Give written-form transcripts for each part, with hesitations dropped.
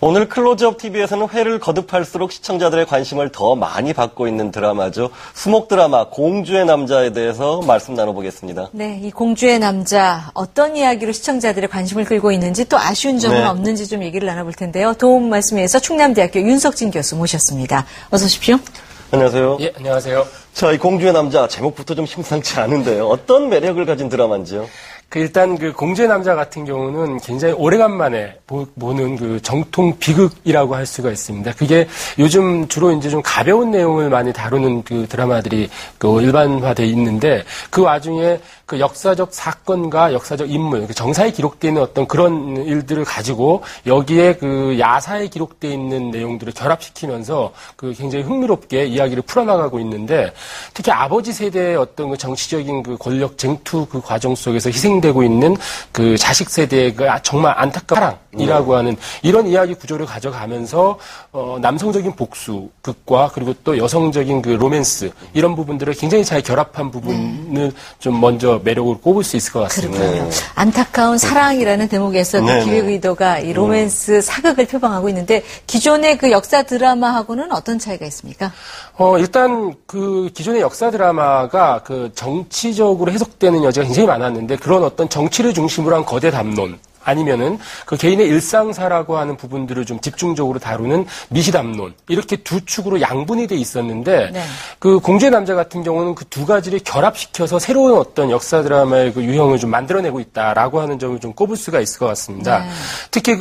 오늘 클로즈업 TV에서는 회를 거듭할수록 시청자들의 관심을 더 많이 받고 있는 드라마죠. 수목 드라마 공주의 남자에 대해서 말씀 나눠보겠습니다. 네, 이 공주의 남자 어떤 이야기로 시청자들의 관심을 끌고 있는지 또 아쉬운 점은 없는지 좀 얘기를 나눠볼 텐데요. 도움 말씀에서 충남대학교 윤석진 교수 모셨습니다. 어서 오십시오. 안녕하세요. 예, 안녕하세요. 자, 이 공주의 남자 제목부터 좀 심상치 않은데요. 어떤 매력을 가진 드라마인지요? 일단 공주의 남자 같은 경우는 굉장히 오래간만에 보는 정통 비극이라고 할 수가 있습니다. 그게 요즘 주로 이제 좀 가벼운 내용을 많이 다루는 드라마들이 일반화되어 있는데 그 와중에 역사적 사건과 역사적 인물, 정사에 기록되어 있는 어떤 그런 일들을 가지고 여기에 야사에 기록되어 있는 내용들을 결합시키면서 굉장히 흥미롭게 이야기를 풀어나가고 있는데 특히 아버지 세대의 어떤 정치적인 권력 쟁투 과정 속에서 희생되고 있는 자식 세대의 정말 안타까운 사랑이라고 하는 이런 이야기 구조를 가져가면서 남성적인 복수극과 그리고 또 여성적인 로맨스 이런 부분들을 굉장히 잘 결합한 부분을 좀 먼저 매력으로 꼽을 수 있을 것 같습니다. 그렇군요. 안타까운 사랑이라는 대목에서 기획 의도가 이 로맨스 사극을 표방하고 있는데 기존의 역사 드라마하고는 어떤 차이가 있습니까? 일단 기존의 역사 드라마가 정치적으로 해석되는 여지가 굉장히 많았는데 그런 어떤 정치를 중심으로 한 거대 담론 아니면은 개인의 일상사라고 하는 부분들을 좀 집중적으로 다루는 미시담론 이렇게 두 축으로 양분이 돼 있었는데 공주의 남자 같은 경우는 그 두 가지를 결합시켜서 새로운 어떤 역사 드라마의 유형을 좀 만들어내고 있다라고 하는 점을 좀 꼽을 수가 있을 것 같습니다. 특히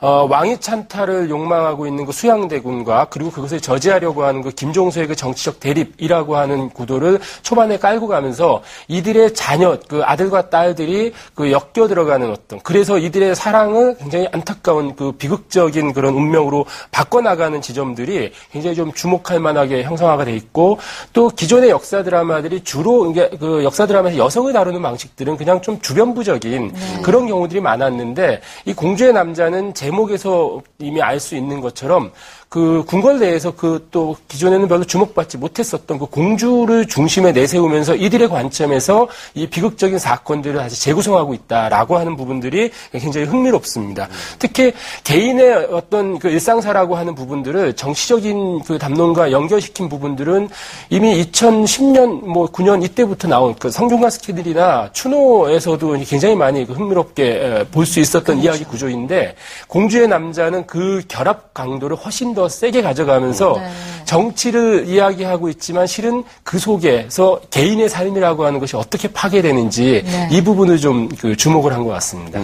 왕위 찬탈을 욕망하고 있는 수양대군과 그리고 그것을 저지하려고 하는 김종서의 정치적 대립이라고 하는 구도를 초반에 깔고 가면서 이들의 자녀 아들과 딸들이 엮여 들어가는 어떤 그래서 이들의 사랑을 굉장히 안타까운 비극적인 그런 운명으로 바꿔나가는 지점들이 굉장히 좀 주목할 만하게 형성화가 돼 있고 또 기존의 역사 드라마들이 주로 역사 드라마에서 여성을 다루는 방식들은 그냥 좀 주변부적인 그런 경우들이 많았는데 이 공주의 남자는 제목에서 이미 알 수 있는 것처럼 궁궐 내에서 또 기존에는 별로 주목받지 못했었던 공주를 중심에 내세우면서 이들의 관점에서 이 비극적인 사건들을 다시 재구성하고 있다라고 하는 부분들이 굉장히 흥미롭습니다. 특히 개인의 어떤 일상사라고 하는 부분들을 정치적인 담론과 연결시킨 부분들은 이미 2010년, 9년 이때부터 나온 성균관 스캔들이나 추노에서도 굉장히 많이 흥미롭게 볼 수 있었던 이야기 구조인데 공주의 남자는 그 결합 강도를 훨씬 더 세게 가져가면서 정치를 이야기하고 있지만 실은 그 속에서 개인의 삶이라고 하는 것이 어떻게 파괴되는지 이 부분을 좀 주목을 한 것 같습니다.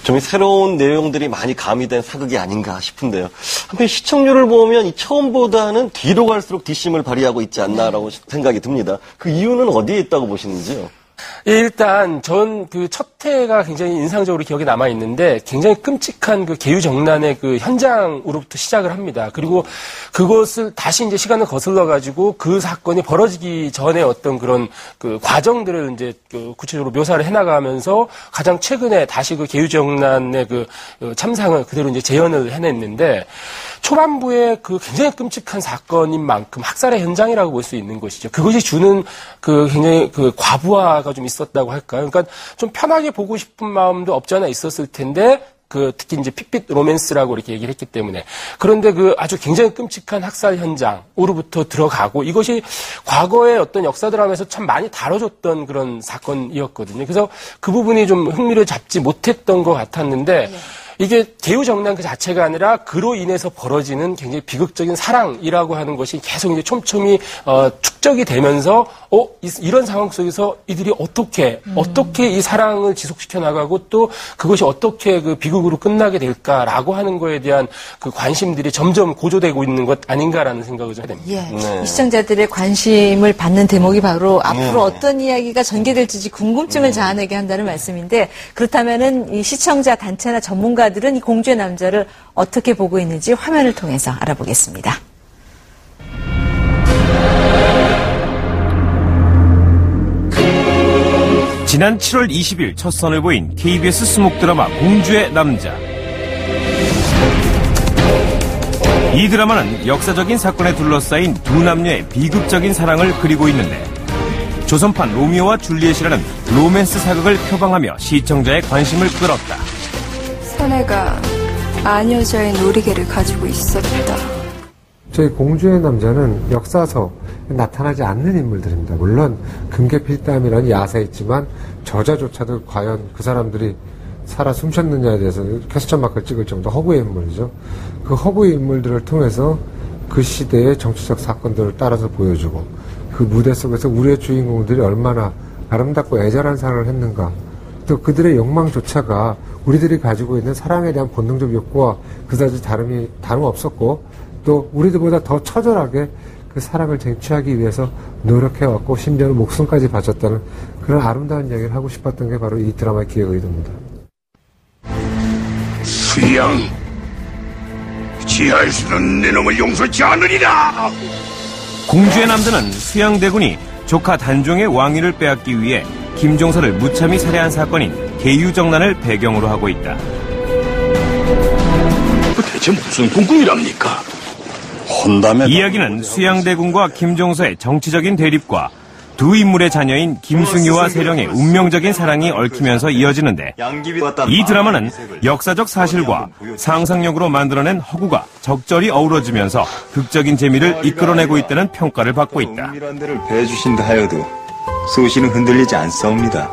좀 새로운 내용들이 많이 가미된 사극이 아닌가 싶은데요. 한편 시청률을 보면 처음보다는 뒤로 갈수록 뒷심을 발휘하고 있지 않나라고 생각이 듭니다. 그 이유는 어디에 있다고 보시는지요? 일단 전 첫 회가 굉장히 인상적으로 기억에 남아 있는데 굉장히 끔찍한 계유정난의 현장으로부터 시작을 합니다. 그리고 그것을 다시 이제 시간을 거슬러 가지고 그 사건이 벌어지기 전에 어떤 그런 과정들을 이제 구체적으로 묘사를 해나가면서 가장 최근에 다시 계유정난의 참상을 그대로 이제 재현을 해냈는데 초반부에 굉장히 끔찍한 사건인 만큼 학살의 현장이라고 볼 수 있는 것이죠. 그것이 주는 굉장히 과부하가 좀 있었다고 할까요? 그러니까 좀 편하게 보고 싶은 마음도 없지 않아 있었을 텐데 특히 이제 핏빛 로맨스라고 이렇게 얘기를 했기 때문에. 그런데 아주 굉장히 끔찍한 학살 현장으로부터 들어가고 이것이 과거의 어떤 역사 드라마에서 참 많이 다뤄졌던 그런 사건이었거든요. 그래서 그 부분이 좀 흥미를 잡지 못했던 것 같았는데 이게 계유정난 그 자체가 아니라 그로 인해서 벌어지는 굉장히 비극적인 사랑이라고 하는 것이 계속 이제 촘촘히 축적이 되면서 이런 상황 속에서 이들이 어떻게 이 사랑을 지속시켜 나가고 또 그것이 어떻게 비극으로 끝나게 될까라고 하는 거에 대한 관심들이 점점 고조되고 있는 것 아닌가라는 생각을 좀 해야 됩니다. 이 시청자들의 관심을 받는 대목이 바로 앞으로 어떤 이야기가 전개될지 궁금증을 자아내게 한다는 말씀인데 그렇다면은 이 시청자 단체나 전문가들은 이 공주의 남자를 어떻게 보고 있는지 화면을 통해서 알아보겠습니다. 지난 7월 20일 첫 선을 보인 KBS 수목 드라마 공주의 남자. 이 드라마는 역사적인 사건에 둘러싸인 두 남녀의 비극적인 사랑을 그리고 있는데 조선판 로미오와 줄리엣이라는 로맨스 사극을 표방하며 시청자의 관심을 끌었다. 사내가 아녀자의 놀이개를 가지고 있었다. 저희 공주의 남자는 역사서 나타나지 않는 인물들입니다. 물론 금계필담이라는 야사 있지만 저자조차도 과연 그 사람들이 살아 숨쉬었느냐에 대해서 퀘스천 마크를 찍을 정도 허구의 인물이죠. 그 허구의 인물들을 통해서 그 시대의 정치적 사건들을 따라서 보여주고 그 무대 속에서 우리의 주인공들이 얼마나 아름답고 애절한 사랑을 했는가, 또 그들의 욕망조차가 우리들이 가지고 있는 사랑에 대한 본능적 욕구와 그다지 다름없었고, 또 우리들보다 더 처절하게 그 사랑을 쟁취하기 위해서 노력해왔고 심지어는 목숨까지 바쳤다는 그런 아름다운 이야기를 하고 싶었던 게 바로 이 드라마의 기획 의도입니다. 수양, 지하에서는 내 놈을 용서치 않으리라. 공주의 남자는 수양대군이 조카 단종의 왕위를 빼앗기 위해 김종서를 무참히 살해한 사건인 계유정난을 배경으로 하고 있다. 대체 무슨 궁금이랍니까? 이야기는 수양대군과 김종서의 정치적인 대립과 두 인물의 자녀인 김승유와 세령의 운명적인 사랑이 얽히면서 이어지는데, 이 드라마는 역사적 사실과 상상력으로 만들어낸 허구가 적절히 어우러지면서 극적인 재미를 이끌어내고 있다는 평가를 받고 있다. 은밀한 데를 배주신다 하여도 소신은 흔들리지 않사옵니다.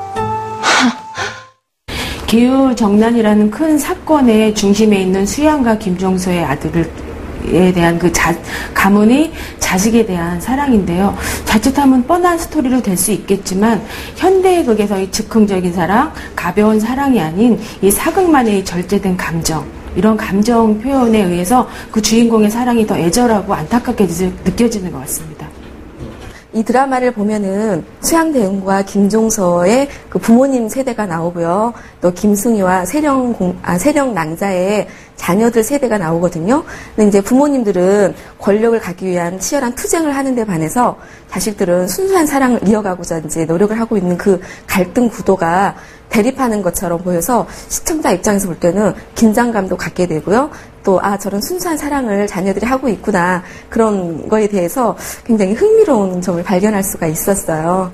계유정난이라는 큰 사건의 중심에 있는 수양과 김종서의 아들에 대한 그 가문이 자식에 대한 사랑인데요. 자칫하면 뻔한 스토리로 될 수 있겠지만 현대의 극에서의 즉흥적인 사랑, 가벼운 사랑이 아닌 이 사극만의 절제된 감정, 이런 감정 표현에 의해서 그 주인공의 사랑이 더 애절하고 안타깝게 느껴지는 것 같습니다. 이 드라마를 보면은 수양대군과 김종서의 그 부모님 세대가 나오고요. 또 김승희와 세령 낭자의 자녀들 세대가 나오거든요. 근데 이제 부모님들은 권력을 갖기 위한 치열한 투쟁을 하는데 반해서 자식들은 순수한 사랑을 이어가고자 이제 노력을 하고 있는 그 갈등 구도가 대립하는 것처럼 보여서 시청자 입장에서 볼 때는 긴장감도 갖게 되고요. 또 저런 순수한 사랑을 자녀들이 하고 있구나, 그런 거에 대해서 굉장히 흥미로운 점을 발견할 수가 있었어요.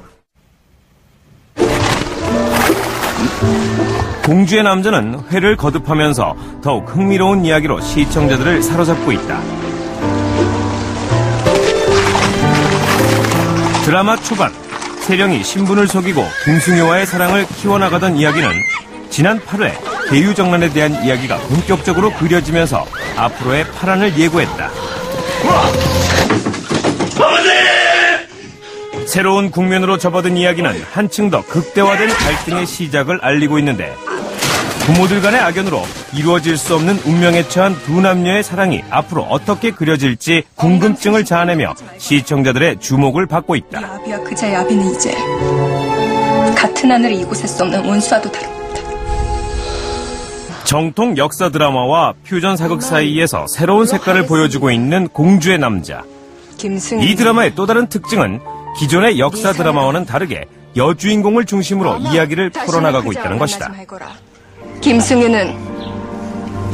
공주의 남자는 회를 거듭하면서 더욱 흥미로운 이야기로 시청자들을 사로잡고 있다. 드라마 초반, 세령이 신분을 속이고 김승효와의 사랑을 키워나가던 이야기는 지난 8회 계유정난에 대한 이야기가 본격적으로 그려지면서 앞으로의 파란을 예고했다. 새로운 국면으로 접어든 이야기는 한층 더 극대화된 갈등의 시작을 알리고 있는데, 부모들 간의 악연으로 이루어질 수 없는 운명에 처한 두 남녀의 사랑이 앞으로 어떻게 그려질지 궁금증을 자아내며 시청자들의 주목을 받고 있다. 아비와 그자의 아비는 이제 같은 하늘을 이곳에 수 없는 원수와도 다릅니다. 정통 역사 드라마와 퓨전 사극 사이에서 새로운 색깔을 보여주고 있는 공주의 남자. 이 드라마의 또 다른 특징은 기존의 역사 드라마와는 다르게 여주인공을 중심으로 이야기를 풀어나가고 있다는 것이다. 김승유는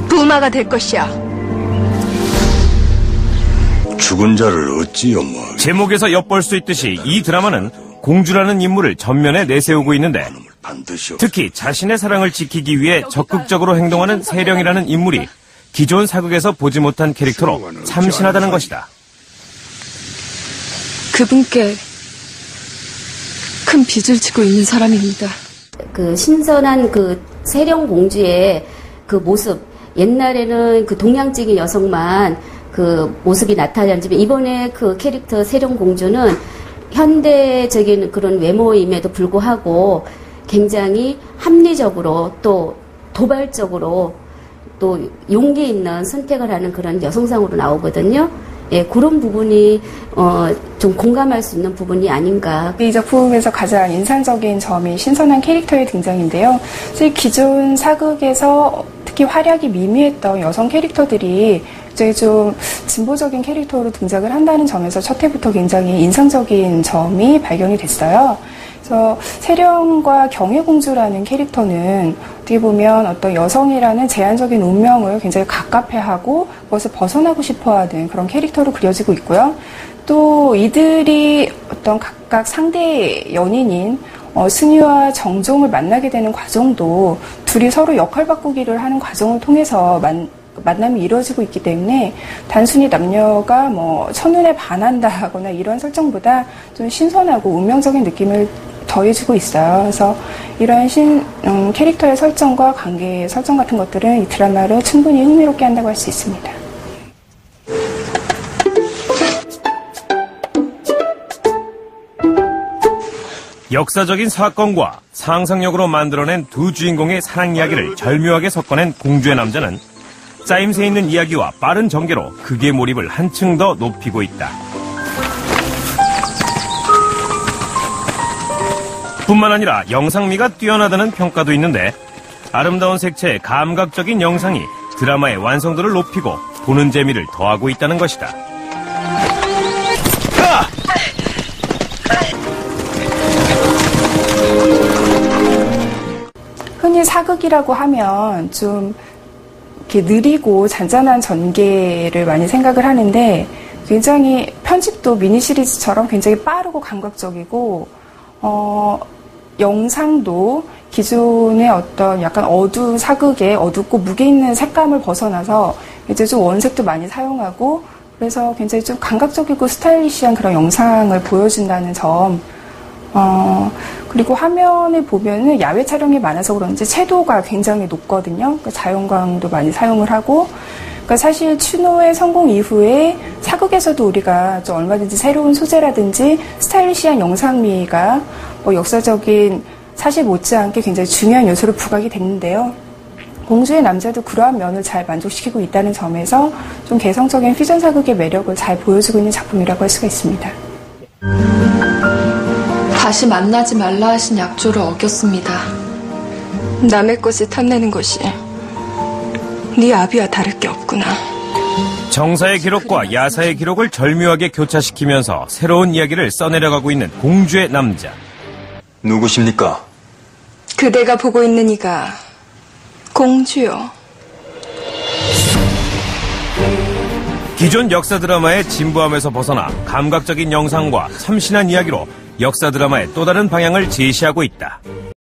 부마가 될 것이야. 죽은 자를 어찌 염려? 제목에서 엿볼 수 있듯이 이 드라마는 공주라는 인물을 전면에 내세우고 있는데, 특히 자신의 사랑을 지키기 위해 적극적으로 행동하는 세령이라는 인물이 기존 사극에서 보지 못한 캐릭터로 참신하다는 것이다. 그분께 큰 빚을 지고 있는 사람입니다. 그 신선한 그 세령 공주의 그 모습, 옛날에는 그 동양적인 여성만 그 모습이 나타나지만 이번에 그 캐릭터 세령 공주는 현대적인 그런 외모임에도 불구하고 굉장히 합리적으로 또 도발적으로 또 용기 있는 선택을 하는 그런 여성상으로 나오거든요. 예, 그런 부분이 좀 공감할 수 있는 부분이 아닌가. 이 작품에서 가장 인상적인 점이 신선한 캐릭터의 등장인데요. 사실 기존 사극에서 특히 활약이 미미했던 여성 캐릭터들이 이제 좀 진보적인 캐릭터로 등장을 한다는 점에서 첫 회부터 굉장히 인상적인 점이 발견이 됐어요. 그래서 세령과 경혜공주라는 캐릭터는 어떻게 보면 어떤 여성이라는 제한적인 운명을 굉장히 갑갑해하고 그것을 벗어나고 싶어하는 그런 캐릭터로 그려지고 있고요. 또 이들이 어떤 각각 상대 연인인 승유와 정종을 만나게 되는 과정도 둘이 서로 역할 바꾸기를 하는 과정을 통해서 만남이 이루어지고 있기 때문에 단순히 남녀가 뭐 첫눈에 반한다거나 이런 설정보다 좀 신선하고 운명적인 느낌을 더해주고 있어요. 그래서 이러한 캐릭터의 설정과 관계의 설정 같은 것들은 이 드라마를 충분히 흥미롭게 한다고 할 수 있습니다. 역사적인 사건과 상상력으로 만들어낸 두 주인공의 사랑 이야기를 절묘하게 섞어낸 공주의 남자는 짜임새 있는 이야기와 빠른 전개로 극의 몰입을 한층 더 높이고 있다. 뿐만 아니라 영상미가 뛰어나다는 평가도 있는데 아름다운 색채의 감각적인 영상이 드라마의 완성도를 높이고 보는 재미를 더하고 있다는 것이다. 흔히 사극이라고 하면 좀 이렇게 느리고 잔잔한 전개를 많이 생각을 하는데 굉장히 편집도 미니 시리즈처럼 굉장히 빠르고 감각적이고 영상도 기존의 어떤 약간 사극의 어둡고 무게 있는 색감을 벗어나서 이제 좀 원색도 많이 사용하고 그래서 굉장히 좀 감각적이고 스타일리시한 그런 영상을 보여준다는 점. 그리고 화면을 보면은 야외 촬영이 많아서 그런지 채도가 굉장히 높거든요. 그러니까 자연광도 많이 사용을 하고, 그러니까 사실 추노의 성공 이후에 사극에서도 우리가 좀 얼마든지 새로운 소재라든지 스타일리시한 영상미가 역사적인 사실 못지않게 굉장히 중요한 요소를 부각이 됐는데요. 공주의 남자도 그러한 면을 잘 만족시키고 있다는 점에서 좀 개성적인 퓨전 사극의 매력을 잘 보여주고 있는 작품이라고 할 수가 있습니다. 다시 만나지 말라 하신 약조를 어겼습니다. 남의 것을 탐내는 것이 네 아비와 다를 게 없구나. 정사의 기록과 야사의 기록을 절묘하게 교차시키면서 새로운 이야기를 써내려가고 있는 공주의 남자. 누구십니까? 그대가 보고 있는 이가 공주요. 기존 역사 드라마의 진부함에서 벗어나 감각적인 영상과 참신한 이야기로 역사 드라마의 또 다른 방향을 제시하고 있다.